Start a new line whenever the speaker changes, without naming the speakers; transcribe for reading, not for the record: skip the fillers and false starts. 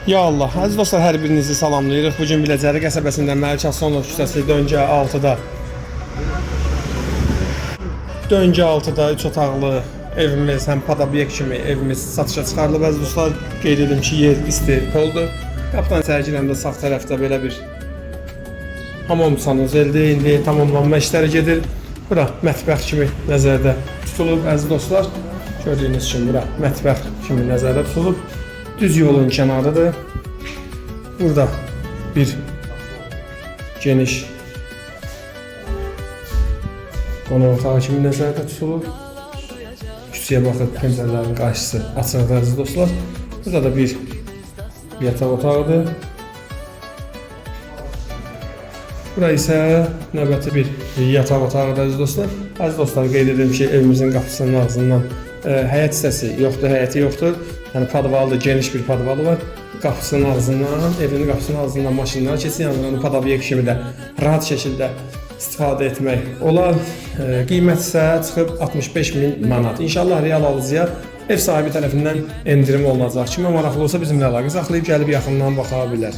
Ya Allah, əziz dostlar, hər birinizi salamlayırıq. Bugün Biləcəri qəsəbəsində Məlik Aslanov küçəsi döngə 6-da 3 otaqlı evimiz, həm padabyek kimi evimiz satışa çıxarılıb. Əziz dostlar, qeyd edim ki, yer istiqboldur. Qapıdan içəri girəndə sağ tərəfdə belə bir hamam sanuzeldir. İndi tamamlanma işləri gedir. Bura mətbəx kimi nəzərdə tutulub, əziz dostlar. Gördüyünüz kimi bura mətbəx kimi nəzərdə tutulub. Düz yolun kənarıdır. Burada bir geniş qonaq otağı kimi nəzərdə tutulub. Küçəyə baxıb pəncərələrin qarşısı açıqdır, əziz dostlar. Burada da bir yataq otağıdır. Bura isə növbəti bir yataq otağıdır, əziz dostlar. Əziz dostlar, qeyd edim ki, evimizin qapısının ağzından həyət hissəsi yoxdur, həyəti yoxdur. Yəni padvalıdır, geniş bir padvalı var. Qapısının ağzından, evinin qapısının ağzından maşınlar keçir. Yəni onu padabyek kimi də rahat şəkildə istifadə etmək olar. Qiymət isə çıxıb 65.000 manat. İnşallah real alıcıya ev sahibi tərəfindən endirim olunacaq. Kimə maraqlı olsa bizimlə əlaqə saxlayıb gəlib yaxından baxa bilər.